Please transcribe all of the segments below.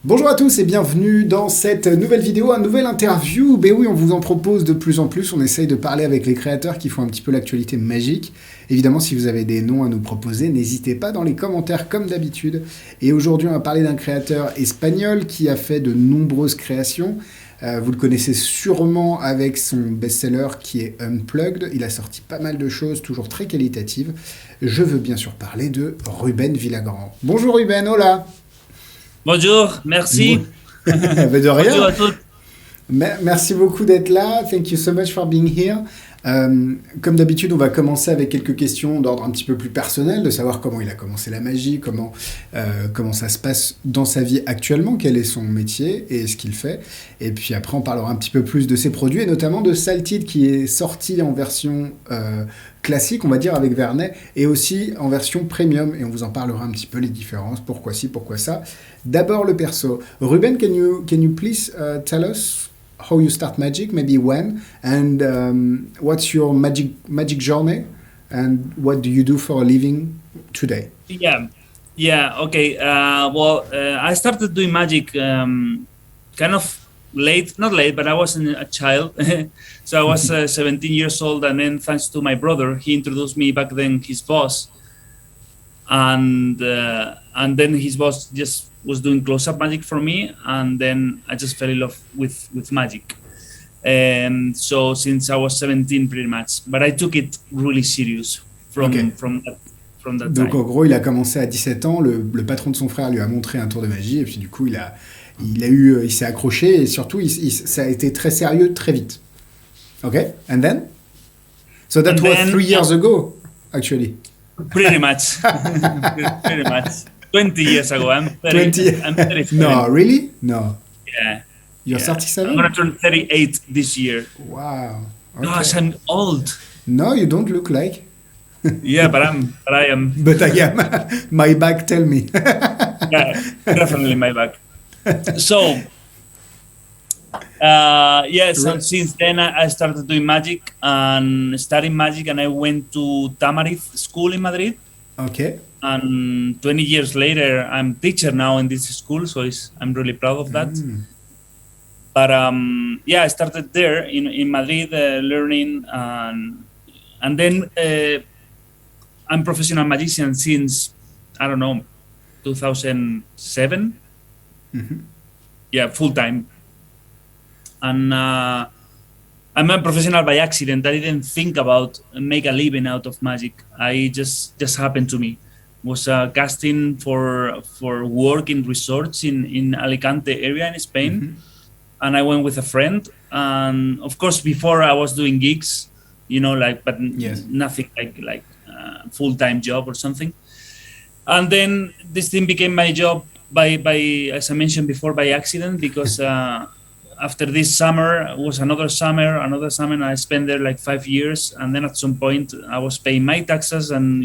Bonjour à tous et bienvenue dans cette nouvelle vidéo, un nouvel interview. Ben oui, on vous en propose de plus en plus, on essaye de parler avec les créateurs qui font un petit peu l'actualité magique. Évidemment, si vous avez des noms à nous proposer, n'hésitez pas dans les commentaires comme d'habitude. Et aujourd'hui, on va parler d'un créateur espagnol qui a fait de nombreuses créations. Vous le connaissez sûrement avec son best-seller qui est Unplugged. Il a sorti pas mal de choses, toujours très qualitatives. Je veux bien sûr parler de Ruben Vilagrand. Bonjour Ruben, hola. Bonjour, merci. De rien. Bonjour à tous. Merci beaucoup d'être là. Thank you so much for being here. Comme d'habitude, on va commencer avec quelques questions d'ordre un petit peu plus personnel, de savoir comment il a commencé la magie, comment ça se passe dans sa vie actuellement, quel est son métier et ce qu'il fait. Et puis après, on parlera un petit peu plus de ses produits et notamment de Untitled qui est sorti en version classique, on va dire, avec Vernet, et aussi en version premium. Et on vous en parlera un petit peu les différences, pourquoi ci, pourquoi ça. D'abord le perso. Ruben, can you please tell us how you start magic, maybe when, and what's your magic journey, and what do you do for a living today? Yeah, okay. I started doing magic kind of late, not late, but I wasn't a child. So I was 17 years old, and then thanks to my brother, he introduced me back then his boss, and then his boss just was doing close-up magic for me, and then I just fell in love with magic. And so since I was 17 pretty much, but I took it really serious from that Donc time. en gros, il a commencé à 17 ans, le patron de son frère lui a montré un tour de magie, et puis du coup, il s'est accroché, et surtout, ça a été très sérieux très vite. Okay, and then? So that was 3 years ago, actually. Pretty much. Pretty much. 20 years ago. I'm 37. No, really? No. Yeah. You're 37? I'm going to turn 38 this year. Wow. Okay. Gosh, I'm old. No, you don't look like. Yeah, but I am. But I am. My back tell me. Yeah, definitely my back. So, so since then I started doing magic and studying magic, and I went to Tamariz school in Madrid. Okay. And 20 years later, I'm teacher now in this school, so I'm really proud of that. But I started there in Madrid learning, and then I'm professional magician since, I don't know, 2007. Mm-hmm. Yeah, full time. And I'm a professional by accident. I didn't think about make a living out of magic. I just happened to me. Was casting for work in resorts in Alicante area in Spain. Mm-hmm. And I went with a friend. And of course, before I was doing gigs, but yes, nothing like full-time job or something. And then this thing became my job by as I mentioned before, by accident, because after this summer was another summer, and I spent there like 5 years. And then at some point I was paying my taxes and,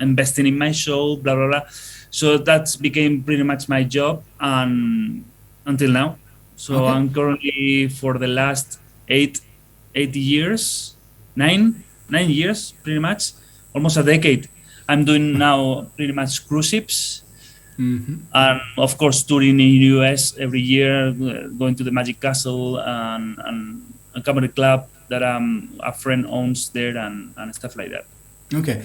investing in my show, blah, blah, blah. So that became pretty much my job and until now. So okay. I'm currently for the last 9 years, pretty much, almost a decade. I'm doing now pretty much cruise ships. Mm-hmm. And of course, touring in the US every year, going to the Magic Castle and a comedy club that a friend owns there and stuff like that. Ok,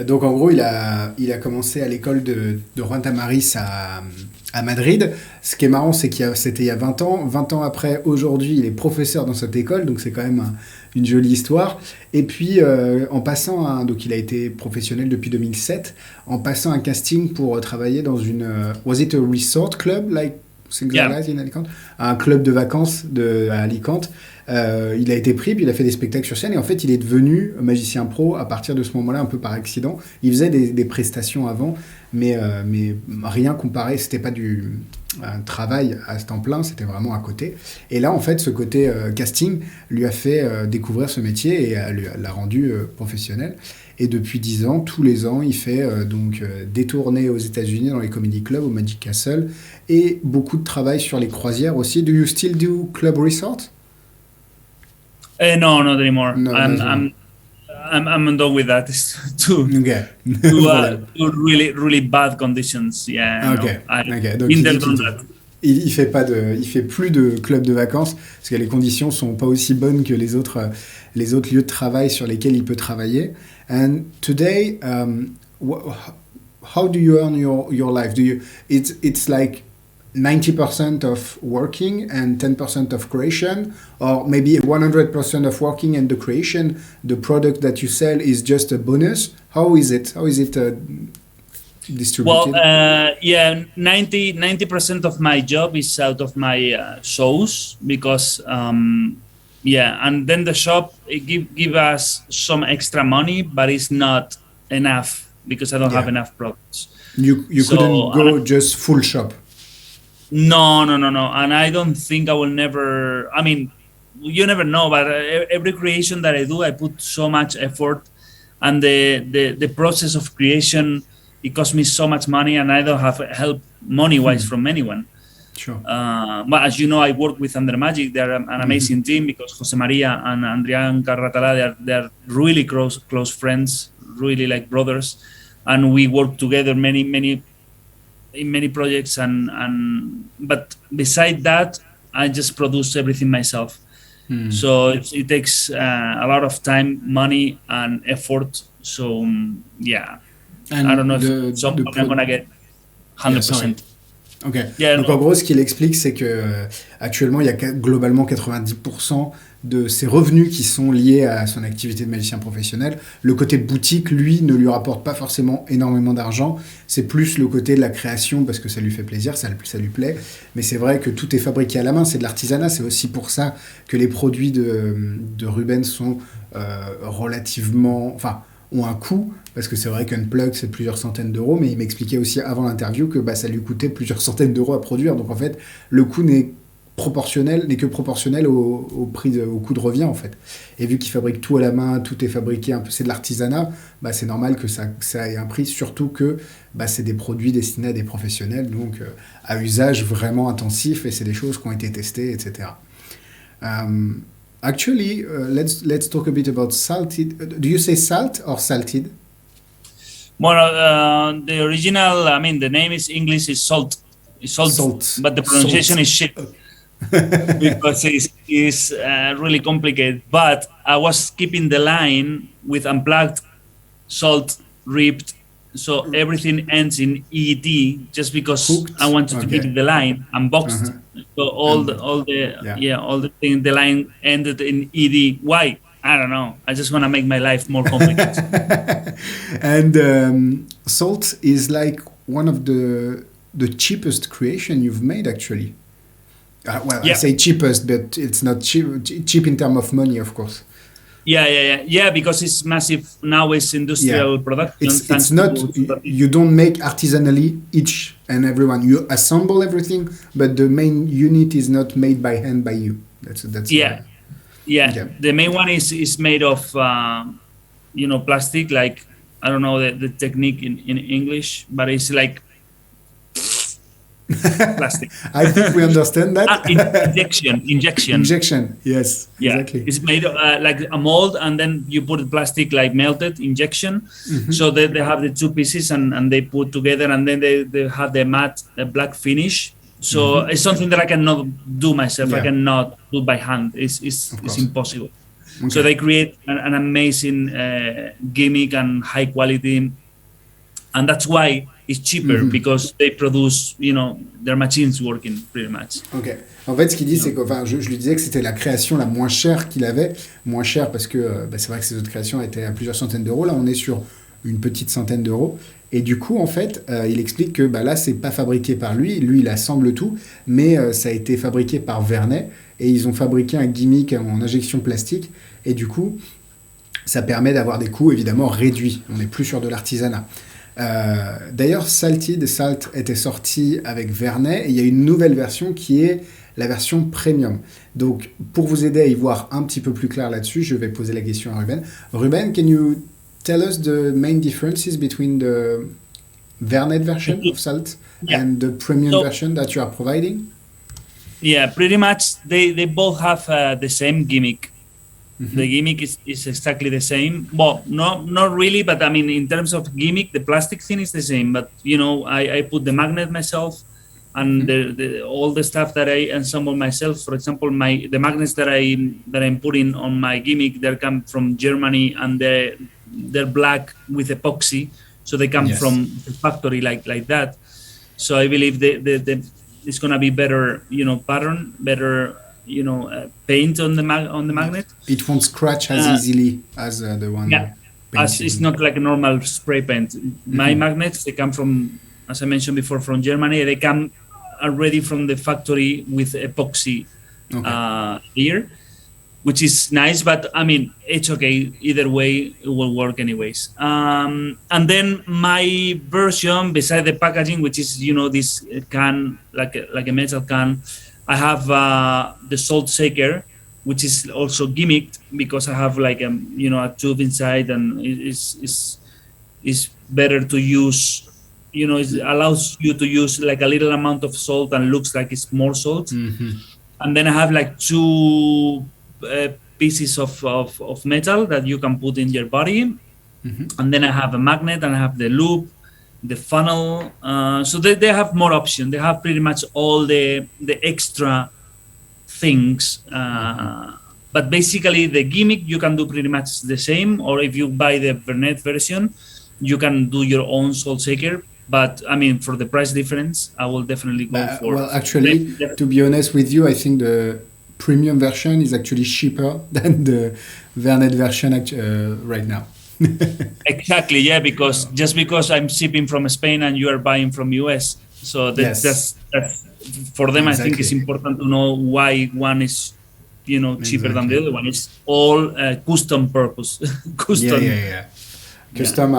donc en gros il a commencé à l'école de Juan Tamariz à Madrid. Ce qui est marrant, c'est c'était il y a 20 ans. 20 ans après, aujourd'hui, il est professeur dans cette école, donc c'est quand même une jolie histoire. Et puis en passant, donc il a été professionnel depuis 2007, en passant un casting pour travailler dans une... was it a resort club, like Singlalize in Alicante? Un club de vacances à Alicante. Il a été pris, puis il a fait des spectacles sur scène, et en fait il est devenu magicien pro à partir de ce moment-là, un peu par accident. Il faisait des prestations avant, mais rien comparé, c'était pas un travail à temps plein, c'était vraiment à côté. Et là en fait ce côté casting lui a fait découvrir ce métier et l'a rendu professionnel. Et depuis 10 ans, tous les ans, il fait des tournées aux États-Unis dans les comedy clubs, au Magic Castle, et beaucoup de travail sur les croisières aussi. Do you still do club resort? No, not anymore. No, I'm done with that. It's too really bad conditions. Yeah. Okay. No, okay. Donc been there, done that. Il fait plus de club de vacances parce que les conditions sont pas aussi bonnes que les autres lieux de travail sur lesquels il peut travailler. And today, how do you earn your life? It's like 90% of working and 10% of creation, or maybe 100% of working and the creation. The product that you sell is just a bonus. How is it? Distributed? Well, 90% of my job is out of my shows because, and then the shop it give us some extra money, but it's not enough because I don't have enough products. You couldn't go just full shop. No, and I don't think I will never. I mean, you never know, but every creation that I do, I put so much effort, and the process of creation. It costs me so much money, and I don't have help money-wise from anyone. Sure. But as you know, I work with Under Magic. They're an amazing team because Jose Maria and Adrián Carratala, they're really close friends, really like brothers, and we work together in many projects. But beside that, I just produce everything myself. So it takes a lot of time, money, and effort. So And I don't know if I'm gonna get 100%. Ok. Donc en gros, ce qu'il explique, c'est que actuellement, il y a globalement 90% de ses revenus qui sont liés à son activité de magicien professionnel. Le côté boutique, lui, ne lui rapporte pas forcément énormément d'argent. C'est plus le côté de la création parce que ça lui fait plaisir, ça lui plaît. Mais c'est vrai que tout est fabriqué à la main, c'est de l'artisanat. C'est aussi pour ça que les produits de Ruben sont relativement... Enfin, ont un coût, parce que c'est vrai qu'Unplug c'est plusieurs centaines d'euros, mais il m'expliquait aussi avant l'interview que ça lui coûtait plusieurs centaines d'euros à produire, donc en fait le coût n'est que proportionnel au coût de revient en fait. Et vu qu'il fabrique tout à la main, tout est fabriqué un peu, c'est de l'artisanat, c'est normal que ça ait un prix, surtout que c'est des produits destinés à des professionnels, donc à usage vraiment intensif, et c'est des choses qui ont été testées, etc. Actually, let's talk a bit about salted. Do you say salt or salted? Well, the original, I mean, the name is English is salt. It's salt. But the pronunciation is shit because it's really complicated. But I was keeping the line with unplugged, salt, ripped. So everything ends in ED just because hooked. I wanted to keep the line and boxed. So all the thing, the line ended in ED. Why? I don't know. I just want to make my life more complicated. And salt is like one of the cheapest creation you've made, actually. I say cheapest, but it's not cheap in terms of money, of course. Yeah, because it's massive now. It's industrial production. It's not. You don't make artisanally each and every one. You assemble everything, but the main unit is not made by hand by you. That's The main one is made of plastic. Like I don't know the technique in English, but it's like plastic. I think we understand that. Injection. Yes. Yeah. Exactly. It's made like a mold, and then you put plastic like melted injection. So they have the two pieces and they put together, and then they have the matte black finish. So it's something that I cannot do myself. I cannot do by hand. It's impossible. Okay. So they create an amazing gimmick and high quality, and that's why it's cheaper because they produce, their machines working pretty much. Ok. En fait, ce qu'il dit, c'est que, je lui disais que c'était la création la moins chère qu'il avait. Moins chère parce que c'est vrai que ses autres créations étaient à plusieurs centaines d'euros. Là, on est sur une petite centaine d'euros. Et du coup, en fait, il explique que là, c'est pas fabriqué par lui. Lui, il assemble tout, mais ça a été fabriqué par Vernet. Et ils ont fabriqué un gimmick en injection plastique. Et du coup, ça permet d'avoir des coûts évidemment réduits. On n'est plus sur de l'artisanat. D'ailleurs, Salt était sorti avec Vernet et il y a une nouvelle version qui est la version premium. Donc, pour vous aider à y voir un petit peu plus clair là-dessus, je vais poser la question à Ruben. Ruben, can you tell us the main differences between the Vernet version of Salt and the premium version that you are providing? Yeah, pretty much. They both have the same gimmick. The gimmick is exactly the same. Well, not really, but I mean, in terms of gimmick, the plastic thing is the same. But I put the magnet myself. and all the stuff that I assemble myself. For example, the magnets that I'm putting on my gimmick, they come from Germany, and they're black with epoxy, so they come from the factory like that. So I believe it's gonna be better, pattern, better, paint on the magnet. It won't scratch as easily as the one. Yeah, as it's not like a normal spray paint. My magnets, they come from, as I mentioned before, from Germany. They come already from the factory with epoxy here, which is nice. But I mean, it's okay. Either way, it will work anyways. And then my version, beside the packaging, which is this can, like a metal can, I have the salt shaker, which is also gimmicked because I have like a tube inside, and it's better to use. It allows you to use like a little amount of salt and looks like it's more salt. And then I have like two pieces of metal that you can put in your body. And then I have a magnet, and I have the loop, the funnel. So they have more options. They have pretty much all the extra things. But basically the gimmick, you can do pretty much the same. Or if you buy the Vernet version, you can do your own salt shaker. But I mean, for the price difference, I will definitely go for. Well, actually, to be honest with you, I think the premium version is actually cheaper than the Vernet version right now. Exactly, yeah, because just because I'm shipping from Spain and you are buying from US, so that's for them. Exactly. I think it's important to know why one is, cheaper than the other one. It's all custom purpose. Custom. Yeah. Custom.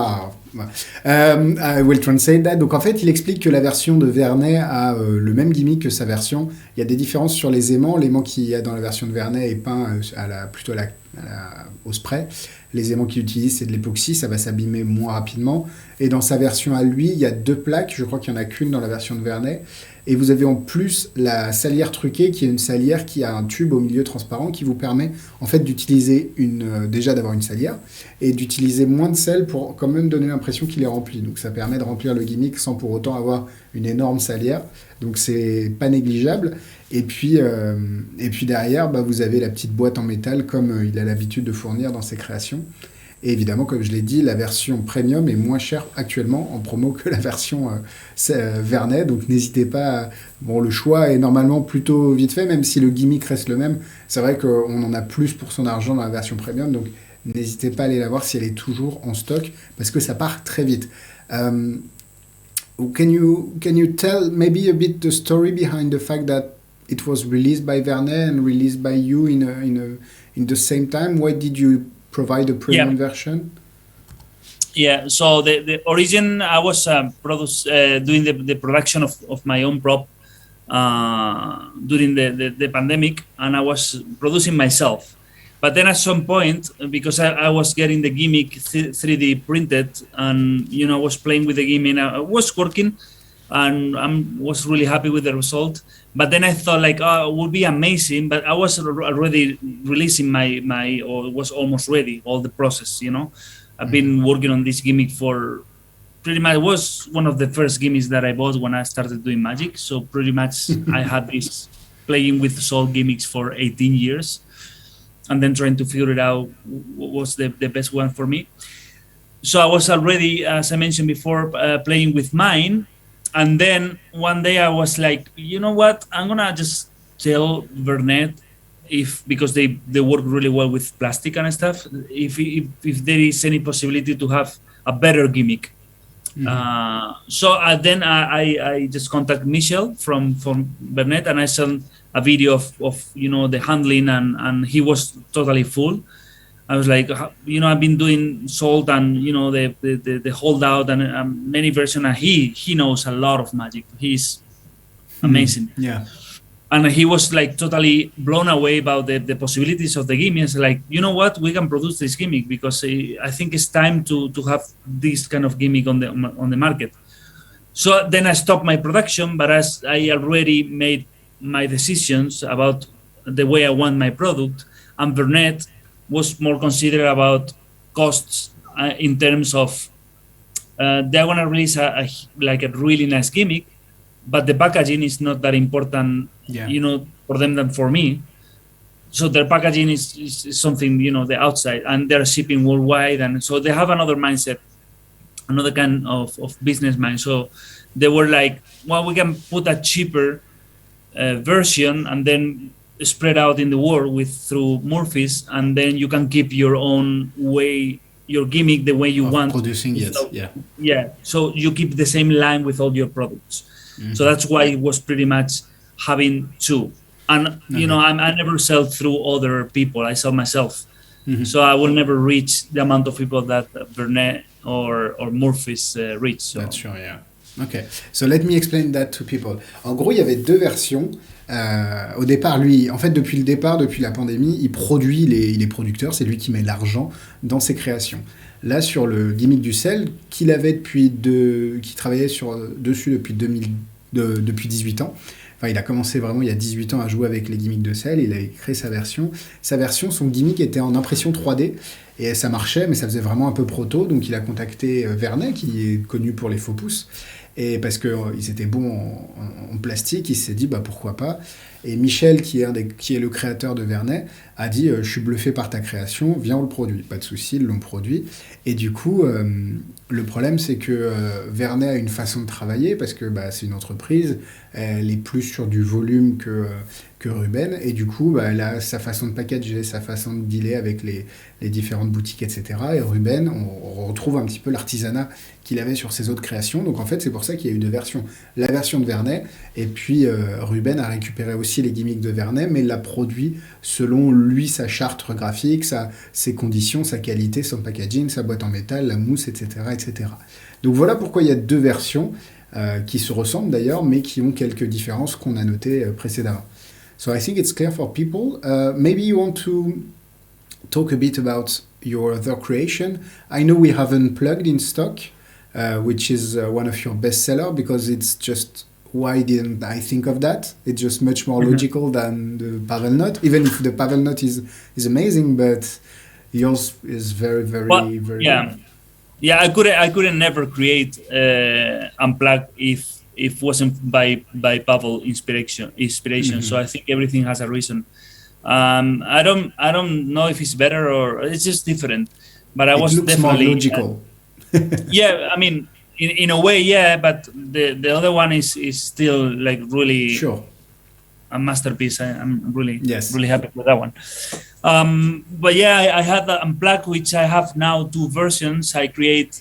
I will translate that. Donc en fait, il explique que la version de Vernet a le même gimmick que sa version. Il y a des différences sur les aimants. L'aimant qu'il y a dans la version de Vernet est peint plutôt au spray. Les aimants qu'il utilise, c'est de l'époxy, ça va s'abîmer moins rapidement. Et dans sa version à lui, il y a 2 plaques. Je crois qu'il n'y en a qu'une dans la version de Vernet. Et vous avez en plus la salière truquée, qui est une salière qui a un tube au milieu transparent qui vous permet en fait d'utiliser déjà d'avoir une salière et d'utiliser moins de sel pour quand même donner l'impression qu'il est rempli. Donc ça permet de remplir le gimmick sans pour autant avoir une énorme salière. Donc c'est pas négligeable. Et puis derrière, vous avez la petite boîte en métal comme il a l'habitude de fournir dans ses créations. Et évidemment, comme je l'ai dit, la version premium est moins chère actuellement en promo que la version Vernet. Donc n'hésitez pas. Le choix est normalement plutôt vite fait, même si le gimmick reste le même. C'est vrai qu'on en a plus pour son argent dans la version premium. Donc n'hésitez pas à aller la voir si elle est toujours en stock, parce que ça part très vite. Can you tell maybe a bit the story behind the fact that it was released by Vernet and released by you in the same time? Why did you provide a premium version? Yeah, so the origin, I was doing the production of my own prop during the pandemic, and I was producing myself. But then at some point, because I was getting the gimmick 3D printed, and I was playing with the gimmick, I was working, and I was really happy with the result. But then I thought it would be amazing, but I was already releasing or was almost ready, all the process, I've been working on this gimmick for pretty much, it was one of the first gimmicks that I bought when I started doing Magic. So pretty much I had this playing with salt gimmicks for 18 years and then trying to figure it out what was the best one for me. So I was already, as I mentioned before, playing with mine. And then one day I was like, you know what? I'm going to just tell Vernet because they work really well with plastic and stuff, if there is any possibility to have a better gimmick. So then I just contacted Michel from Vernet, and I sent a video of the handling, and he was totally full. I was like, I've been doing salt and the holdout and many versions, and he knows a lot of Magic. He's amazing. Yeah. And he was totally blown away about the possibilities of the gimmick. It's like, you know what, we can produce this gimmick because I think it's time to have this kind of gimmick on the market. So then I stopped my production, but as I already made my decisions about the way I want my product, and Vernet was more considerate about costs in terms of they want to release a really nice gimmick, but the packaging is not that important, for them than for me. So their packaging is something, the outside, and they're shipping worldwide. And so they have another mindset, another kind of business mind. So they were like, well, we can put a cheaper version and then spread out in the world through Murphy's, and then you can keep your own way, your gimmick the way you want. Producing it, yeah. So you keep the same line with all your products. Mm-hmm. So that's why it was pretty much having two. And, I never sell through other people. I sell myself. Mm-hmm. So I will never reach the amount of people that Vernet or Murphy's reach. So. That's true, yeah. Ok, so let me explain that to people. En gros, il y avait deux versions. Au départ, lui, en fait, depuis la pandémie, il produit, il est producteur, c'est lui qui met l'argent dans ses créations. Là, sur le gimmick du sel, qu'il avait qui travaillait dessus depuis 18 ans. Enfin, il a commencé vraiment il y a 18 ans à jouer avec les gimmicks de sel, il a créé sa version. Son gimmick était en impression 3D, et ça marchait, mais ça faisait vraiment un peu proto, donc il a contacté Vernet, qui est connu pour les faux pouces, et parce qu'ils étaient bons en plastique, il s'est dit pourquoi pas. Et Michel, qui est le créateur de Vernet, a dit je suis bluffé par ta création, viens on le produit. Pas de souci, ils l'ont produit. Et du coup, le problème c'est que Vernet a une façon de travailler, parce que c'est une entreprise, elle est plus sur du volume que Ruben, et du coup elle a sa façon de packager, sa façon de dealer avec les différentes boutiques, etc. Et Ruben, on retrouve un petit peu l'artisanat qu'il avait sur ses autres créations. Donc en fait c'est pour ça qu'il y a eu deux versions, la version de Vernet, et puis Ruben a récupéré aussi les gimmicks de Vernet, mais l'a produit selon lui, sa charte graphique, ses conditions, sa qualité, son packaging, sa boîte en métal, la mousse, etc. etc. Donc voilà pourquoi il y a deux versions qui se ressemblent d'ailleurs, mais qui ont quelques différences qu'on a notées précédemment. So I think it's clear for people. Maybe you want to talk a bit about your other creation. I know we have Unplugged in stock, which is one of your bestsellers, because it's just, why didn't I think of that? It's just much more logical than the Pavel Note, even if the Pavel Note is amazing, but yours is very, very, very good. Yeah, I couldn't never create Unplugged if it wasn't by Pavel inspiration. Mm-hmm. So I think everything has a reason. I don't know if it's better or it's just different, but it looks definitely more logical. Yeah, I mean, in a way, yeah, but the other one is still like really a masterpiece. I'm really happy with that one. But yeah, I had the Unplugged, which I have now two versions. I create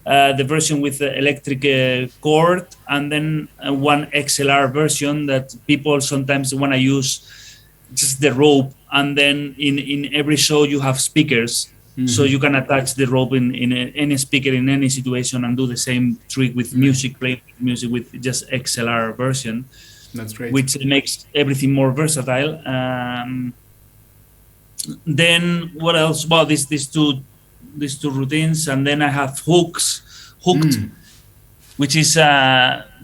the version with the electric cord, and then one XLR version that people sometimes want to use just the rope, and then in every show you have speakers. Mm-hmm. So you can attach the rope in any speaker in any situation and do the same trick with music, play music with just XLR version. That's great. Which makes everything more versatile. Then what else? Well, these two routines, and then I have Hooked, which is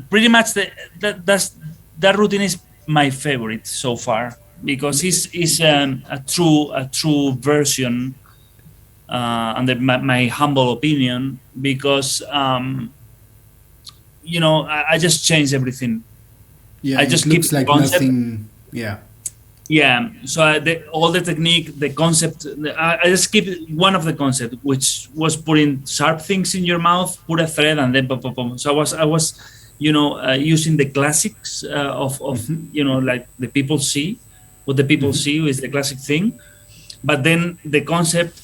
pretty much that routine is my favorite so far, because it's a true version. Under my humble opinion, because I just changed everything. Yeah, I just looks like nothing. Yeah. So all the technique, the concept, I just keep one of the concept, which was putting sharp things in your mouth, put a thread, and then pop. So I was using the classics of like the people see, what the people see is the classic thing, but then the concept.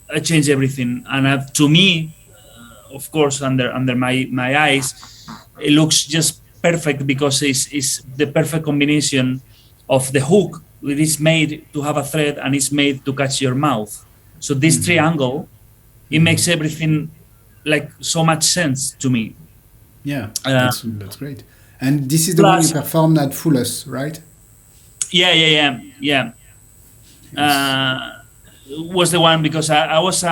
I changed everything, and to me, of course, under my eyes, it looks just perfect, because it's the perfect combination of the hook. It is made to have a thread, and it's made to catch your mouth. So this triangle, it makes everything like so much sense to me. Yeah, that's great. And this is the one you performed at Fuller's, right? Yeah. Yes. Was the one, because I was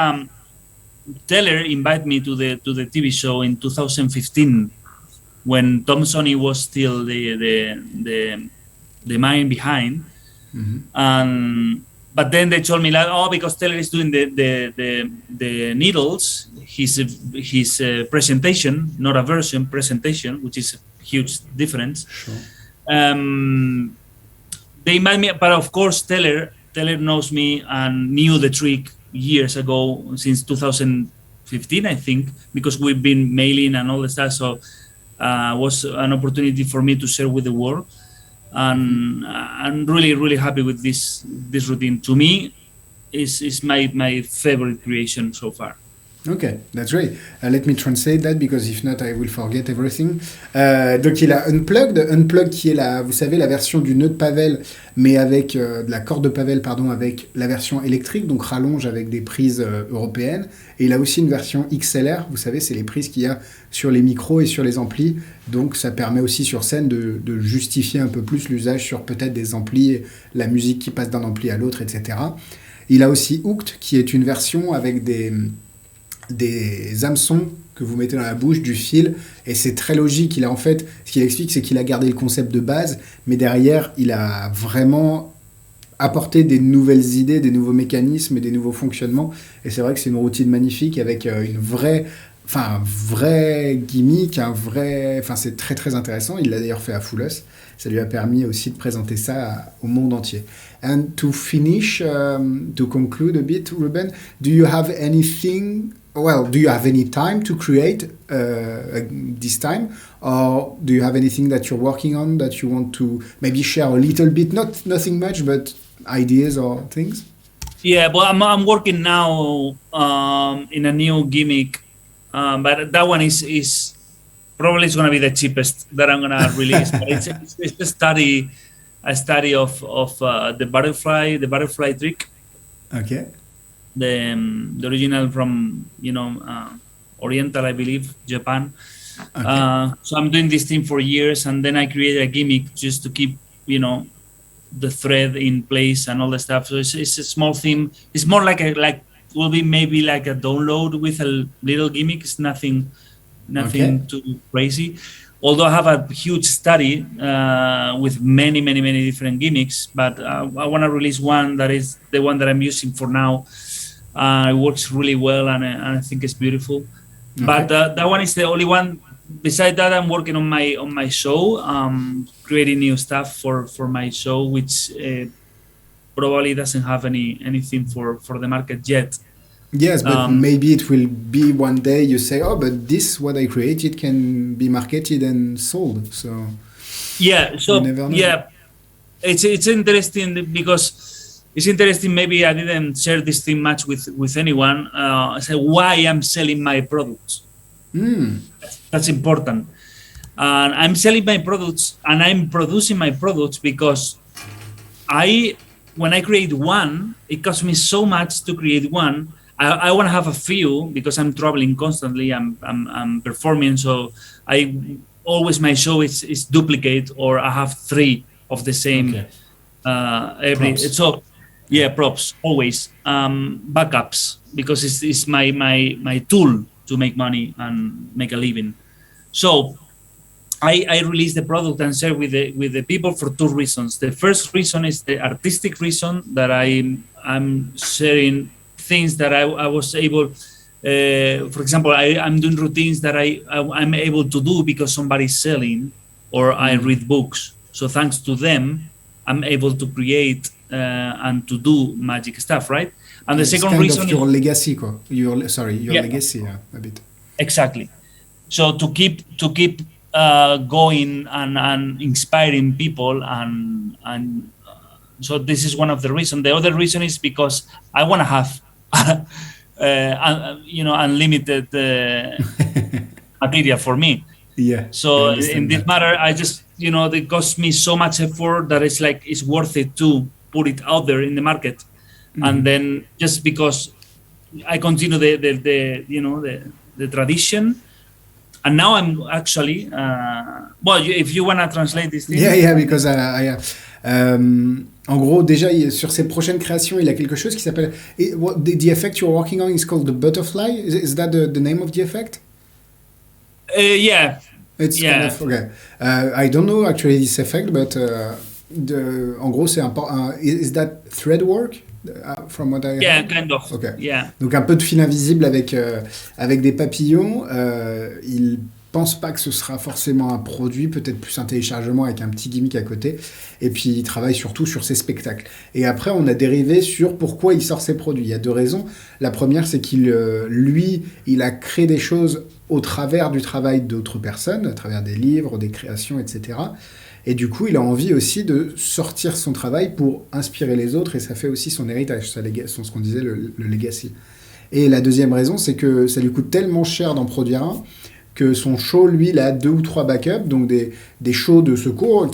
Teller invited me to the TV show in 2015, when Tom Sonny was still the mind behind, but then they told me like, because Teller is doing the needles, his presentation, not a version, presentation, which is huge difference. Sure. They might me, but of course, Teller knows me and knew the trick years ago, since 2015, I think, because we've been mailing and all the stuff. So was an opportunity for me to share with the world, and I'm really happy with this routine. To me, is my favorite creation so far. Ok, that's great. Let me translate that because if not, I will forget everything. Donc il a Unplugged qui est vous savez, la version du nœud de Pavel, mais avec de la corde de Pavel, pardon, avec la version électrique, donc rallonge avec des prises européennes. Et il a aussi une version XLR, vous savez, c'est les prises qu'il y a sur les micros et sur les amplis. Donc ça permet aussi sur scène de justifier un peu plus l'usage sur peut-être des amplis, la musique qui passe d'un ampli à l'autre, etc. Il a aussi Hooked, qui est une version avec des hameçons que vous mettez dans la bouche, du fil, et c'est très logique. Il a en fait, ce qu'il explique, c'est qu'il a gardé le concept de base, mais derrière, il a vraiment apporté des nouvelles idées, des nouveaux mécanismes et des nouveaux fonctionnements. Et c'est vrai que c'est une routine magnifique avec un vrai gimmick, c'est très très intéressant. Il l'a d'ailleurs fait à Full. Ça lui a permis aussi de présenter ça au monde entier. And to finish, to conclude a bit, Ruben, do you have any time to create this time? Or do you have anything that you're working on that you want to maybe share a little bit? Nothing much, but ideas or things? Yeah, well, I'm working now in a new gimmick, but that one is probably it's going to be the cheapest that I'm going to release. But it's a study of the butterfly trick. Okay. The original from Oriental, I believe, Japan. Okay. So I'm doing this thing for years, and then I created a gimmick just to keep the thread in place and all the stuff. So it's a small theme. It's more will be maybe like a download with a little gimmick. It's nothing Okay. too crazy. Although I have a huge study with many different gimmicks, but I want to release one that is the one that I'm using for now. It works really well, and I think it's beautiful. Okay. But that one is the only one. Besides that, I'm working on my show, creating new stuff for my show, which probably doesn't have anything for the market yet. Yes, but maybe it will be one day you say, oh, but this, what I created, can be marketed and sold. So yeah, so you never know. yeah, it's interesting because it's interesting. Maybe I didn't share this thing much with anyone. So why I'm selling my products. That's important. And I'm selling my products and I'm producing my products because when I create one, it costs me so much to create one. I want to have a few because I'm traveling constantly. I'm performing, so my show is duplicate, or I have 3 of the same. Okay. Props. So yeah, props always. Backups, because it's my tool to make money and make a living. So I release the product and share with the people for 2 reasons. The first reason is the artistic reason, that I'm sharing things that I was able. For example, I'm doing routines that I'm able to do because somebody's selling, or I read books. So thanks to them, I'm able to create and to do magic stuff, right? And the second reason is your legacy, your legacy, a bit. Exactly. So to keep going and inspiring people, and so this is one of the reasons. The other reason is because I want to have unlimited material for me. Yeah. So in this matter, I just it costs me so much effort that it's worth it to put it out there in the market. And then just because I continue the tradition, and now I'm actually if you want to translate this thing. Yeah, because en gros, déjà, sur ses prochaines créations, il a quelque chose qui s'appelle... The effect you're working on is called the butterfly. Is that the name of the effect? Yeah. It's kind of... Okay. I don't know actually this effect, but en gros, c'est is that thread work? From what I Yeah, heard? kind of. Okay. Yeah. Donc un peu de fil invisible avec des papillons. Il pense pas que ce sera forcément un produit, peut-être plus un téléchargement avec un petit gimmick à côté. Et puis il travaille surtout sur ses spectacles. Et après, on a dérivé sur pourquoi il sort ses produits. Il y a deux raisons. La première, c'est il a créé des choses au travers du travail d'autres personnes, à travers des livres, des créations, etc. Et du coup, il a envie aussi de sortir son travail pour inspirer les autres, et ça fait aussi son héritage, ce qu'on disait, le legacy. Et la deuxième raison, c'est que ça lui coûte tellement cher d'en produire un, que son show, lui, il a 2 ou 3 backups, donc des shows de secours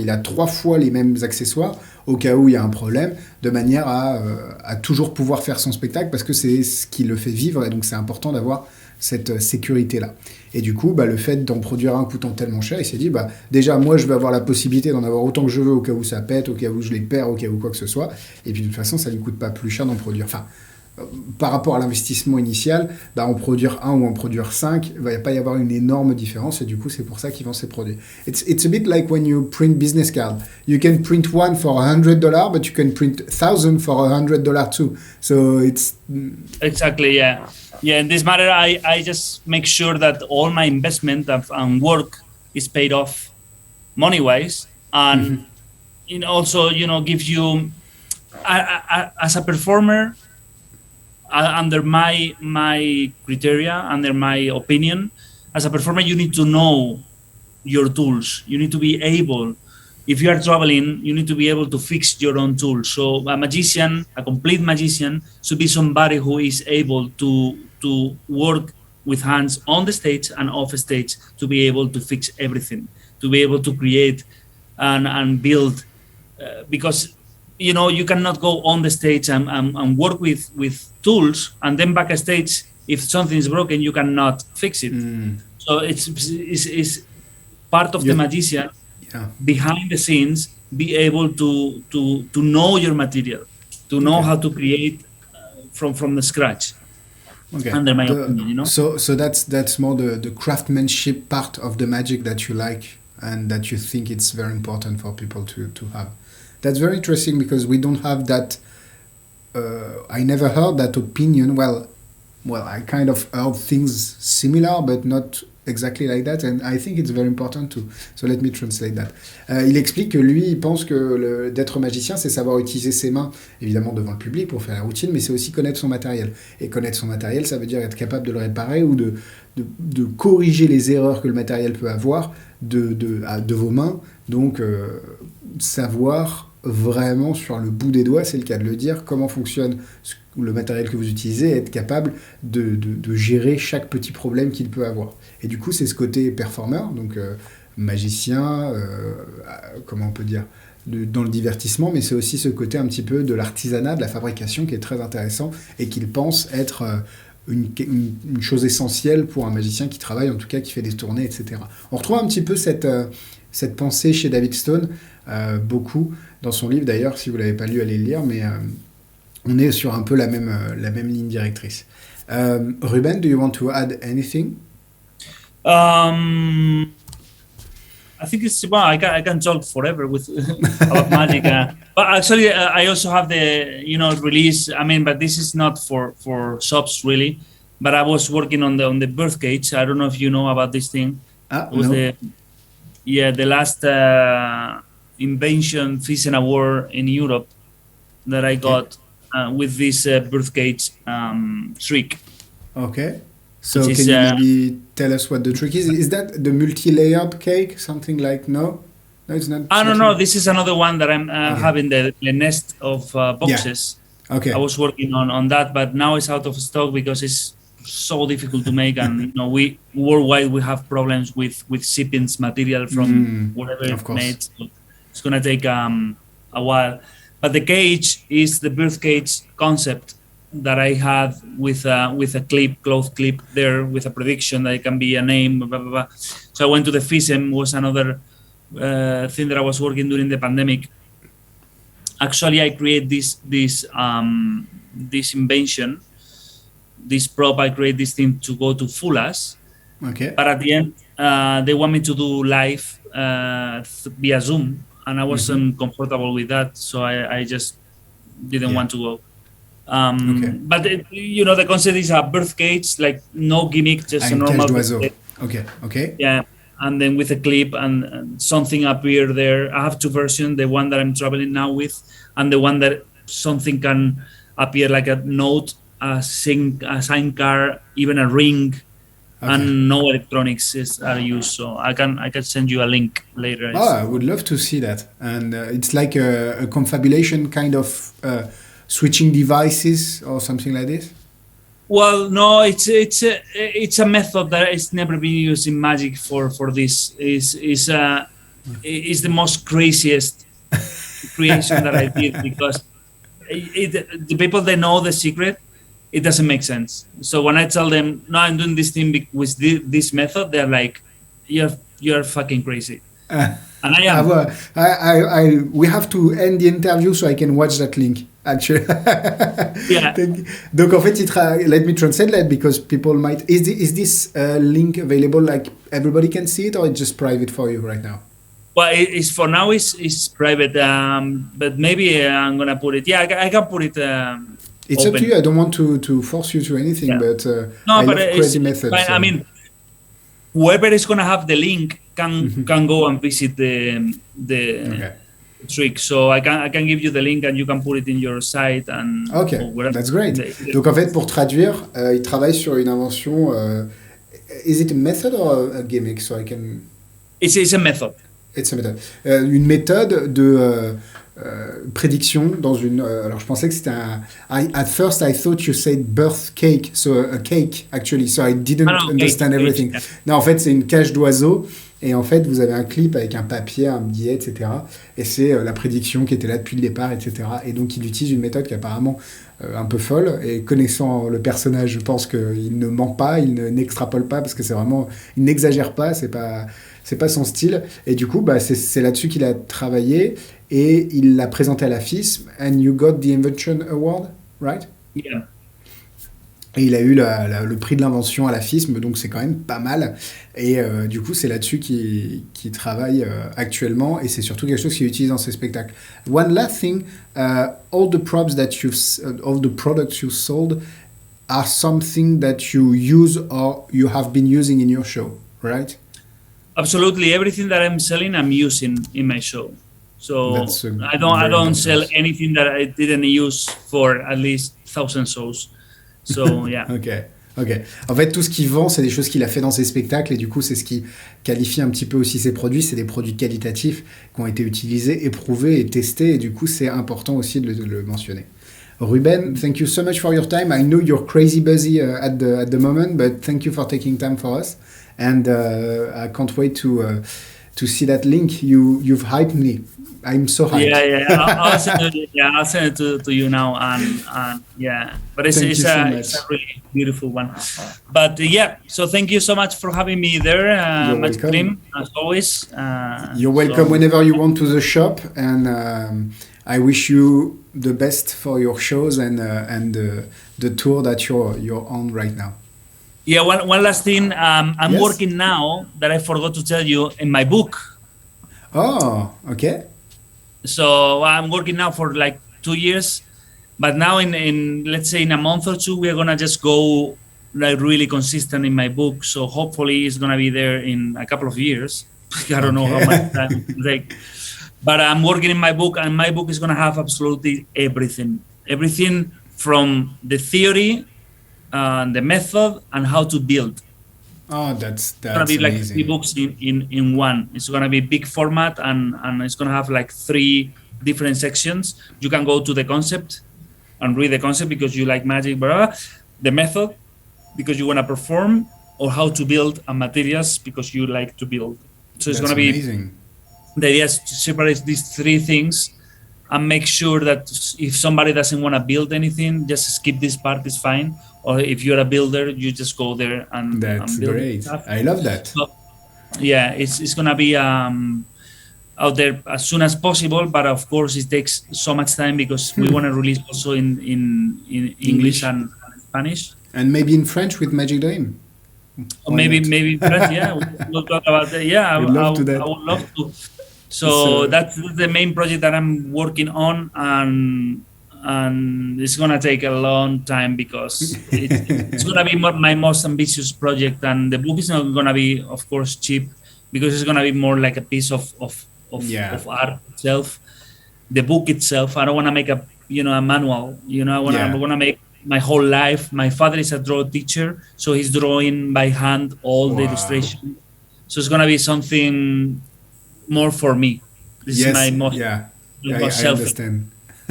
il a 3 fois les mêmes accessoires, au cas où il y a un problème, de manière à toujours pouvoir faire son spectacle, parce que c'est ce qui le fait vivre, et donc c'est important d'avoir cette sécurité-là. Et du coup, le fait d'en produire un coûtant tellement cher, il s'est dit, déjà, moi, je vais avoir la possibilité d'en avoir autant que je veux, au cas où ça pète, au cas où je les perds, au cas où quoi que ce soit, et puis de toute façon, ça lui coûte pas plus cher d'en produire. Enfin, par rapport à l'investissement initial, en produire un ou en produire 5, il va pas y avoir une énorme différence, et du coup, c'est pour ça qu'il vend ses produits. It's a bit like when you print business card. You can print one for $100, but you can print 1,000 for $100 too. So it's... Exactly, yeah. Yeah, in this matter, I just make sure that all my investment and work is paid off money-wise, and it also, gives you, as a performer, under my criteria, under my opinion, as a performer, you need to know your tools. You need to be able, if you are traveling, you need to be able to fix your own tools. So a magician, a complete magician, should be somebody who is able to work with hands on the stage and off stage, to be able to fix everything, to be able to create and build, because you cannot go on the stage and work with tools, and then backstage, if something is broken, you cannot fix it. So it's part of the magician, behind the scenes, be able to know your material, to know how to create from the scratch. Okay. Under my opinion, So that's more the craftsmanship part of the magic that you like, and that you think it's very important for people to have. That's very interesting, because we don't have that. I never heard that opinion. Well, I kind of heard things similar, but not exactly like that. And I think it's very important too. So let me translate that. Il explique que lui, il pense que d'être magicien, c'est savoir utiliser ses mains, évidemment devant le public pour faire la routine, mais c'est aussi connaître son matériel. Et connaître son matériel, ça veut dire être capable de le réparer, ou de corriger les erreurs que le matériel peut avoir de vos mains. Donc, savoir vraiment sur le bout des doigts, c'est le cas de le dire, comment fonctionne le matériel que vous utilisez, et être capable de gérer chaque petit problème qu'il peut avoir. Et du coup, c'est ce côté performeur, donc magicien, comment on peut dire, dans le divertissement, mais c'est aussi ce côté un petit peu de l'artisanat, de la fabrication, qui est très intéressant, et qu'il pense être une chose essentielle pour un magicien qui travaille, en tout cas qui fait des tournées, etc. On retrouve un petit peu cette pensée chez David Stone, beaucoup, dans son livre d'ailleurs, si vous ne l'avez pas lu, allez le lire, mais on est sur un peu la même ligne directrice. Ruben, do you want to add anything? I think I can talk forever with about magic, but actually I also have the release. I mean, but this is not for shops really. But I was working on the birth cage. I don't know if you know about this thing. It was no. the last invention Thyssen Award in Europe that I got with this birth cage trick. Okay. So can you maybe tell us what the trick is? Is that the multi-layered cake? Something like, no? No, it's not. I don't know. This is another one that I'm having the nest of boxes. Yeah. Okay. I was working on that, but now it's out of stock because it's so difficult to make, and we worldwide we have problems with shipping material from wherever it's made. So it's gonna take a while. But the cage is the birth cage concept that I had with a cloth clip there, with a prediction that it can be a name, blah, blah, blah. So I went to the FISM, was another thing that I was working during the pandemic. Actually, I create this invention, this prop. I create this thing to go to Fulas. Okay. But at the end, they want me to do live via Zoom, and I wasn't comfortable with that, so I just didn't want to go. Okay. But the concept is a birth cage, like no gimmick, just a normal birth cage. Okay. Yeah, and then with a clip and something appear there. I have two versions: the one that I'm traveling now with, and the one that something can appear like a note, a sign card, even a ring, and no electronics are used. So I can send you a link later. I would love to see that. And it's like a confabulation kind of switching devices or something like this. Well, no, it's a method that has never been used in Magic for this. Is the most craziest creation that I did, because the people that know the secret, it doesn't make sense. So when I tell them, no, I'm doing this thing with this method, they're like, you're fucking crazy. And I am. We have to end the interview so I can watch that link, actually. Yeah. Donc en fait, let me translate that, because people might... Is this link available, like everybody can see it, or it's just private for you right now? Well, it's for now it's private, but maybe I'm gonna put it. Yeah, I can put it. It's open. up to you. I don't want to force you to anything, but no, I but love crazy methods. So. I mean, whoever is gonna have the link can go and visit the trick. So I can give you the link and you can put it in your site and. Okay, that's great. Donc en fait, pour traduire, il travaille sur une invention. Is it a method or a gimmick? So I can. It's a method. It's a method. Une méthode de prédiction dans une. Alors je pensais que c'était un. At first I thought you said birth cake, so a cake actually. So I didn't understand everything. Cake. Non, en fait c'est une cage d'oiseau. Et en fait, vous avez un clip avec un papier, un billet, etc. Et c'est la prédiction qui était là depuis le départ, etc. Et donc, il utilise une méthode qui est apparemment un peu folle. Et connaissant le personnage, je pense qu'il ne ment pas, il n'extrapole pas, parce que c'est vraiment... Il n'exagère pas, c'est pas son style. Et du coup, c'est là-dessus qu'il a travaillé. Et il l'a présenté à la FISM. And you got the Invention Award, right? Yeah. Et il a eu le prix de l'invention à la FISM, donc c'est quand même pas mal. Et du coup, c'est là-dessus qu'il travaille actuellement, et c'est surtout quelque chose qu'il utilise dans ses spectacles. One last thing, all the products you sold are something that you use or you have been using in your show, right? Absolutely, everything that I'm selling, I'm using in my show. So I don't sell anything that I didn't use for at least 1,000 shows. So, yeah. Ok. En fait, tout ce qu'il vend, c'est des choses qu'il a fait dans ses spectacles, et du coup, c'est ce qui qualifie un petit peu aussi ses produits. C'est des produits qualitatifs qui ont été utilisés, éprouvés et testés, et du coup, c'est important aussi de le mentionner. Ruben, thank you so much for your time. I know you're crazy busy at the moment, but thank you for taking time for us. And I can't wait to see that link. You've hyped me. I'm so hyped. Yeah. I'll send it to you now, and yeah. But it's a really beautiful one. But so thank you so much for having me there, Magic Dream, as always. You're welcome whenever you want to the shop, and I wish you the best for your shows and the tour that you're on right now. Yeah, one last thing. I'm working now, that I forgot to tell you, in my book. Oh, okay. So I'm working now for like 2 years, but now in let's say in a month or two, we're gonna just go like really consistent in my book. So hopefully it's gonna be there in a couple of years. I don't know how much time it will take, but I'm working in my book, and my book is gonna have absolutely everything from the theory, the method, and how to build. Oh, that's gonna be amazing. Like 3 books in one. It's gonna be big format, and it's gonna have like 3 different sections. You can go to the concept and read the concept because you like magic, blah, the method because you want to perform, or how to build, and materials because you like to build. So it's gonna be amazing. The idea is to separate these 3 things and make sure that if somebody doesn't want to build anything, just skip this part, is fine. Or if you're a builder, you just go there and that's build great. Stuff. I love that. So, yeah, it's gonna be out there as soon as possible, but of course it takes so much time because we want to release also in English and Spanish, and maybe in French with Magic Dream. Or maybe in French. Yeah, we'll talk about that. Yeah, I would love to. So that's the main project that I'm working on, and it's gonna take a long time because it's gonna be my most ambitious project, and the book is not gonna be, of course, cheap, because it's gonna be more like a piece of art itself. The book itself, I don't want to make a manual. I want to make my whole life. My father is a draw teacher, so he's drawing by hand all the illustration. So it's gonna be something more for me. This is my most I understand.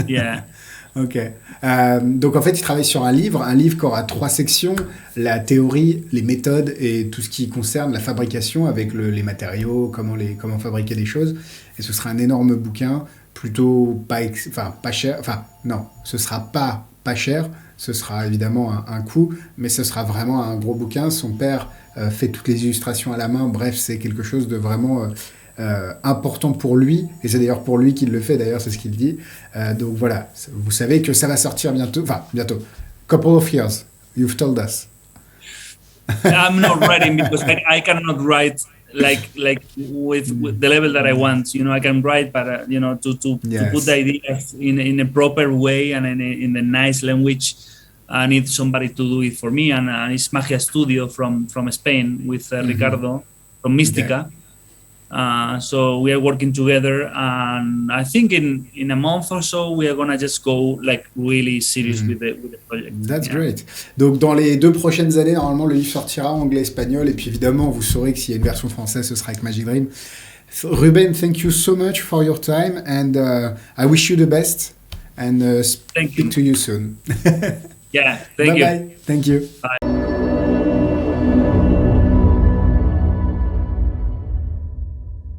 Yeah. Ok. Donc en fait, il travaille sur un livre qui aura 3 sections, la théorie, les méthodes et tout ce qui concerne la fabrication avec les matériaux, comment fabriquer des choses. Et ce sera un énorme bouquin, plutôt pas cher, non, ce sera pas cher, ce sera évidemment un coût, mais ce sera vraiment un gros bouquin. Son père fait toutes les illustrations à la main, bref, c'est quelque chose de vraiment... important pour lui, et c'est d'ailleurs pour lui qu'il le fait, d'ailleurs c'est ce qu'il dit. Donc voilà, vous savez que ça va sortir bientôt, couple of years, you've told us. I'm not writing because I cannot write like with the level that I want. I can write, but to put the ideas in a proper way and in a nice language, I need somebody to do it for me, and it's Magia Studio from Spain with Ricardo from Mística. So we are working together, and I think in a month or so we are gonna just go like really serious with the project. That's great. Donc dans les 2 prochaines années, normalement le livre sortira en anglais, espagnol, et puis évidemment vous saurez que s'il y a une version française, ce sera avec Magic Dream. Ruben, thank you so much for your time, and I wish you the best, and speak to you soon. Yeah, thank you. Bye. Thank you. Bye.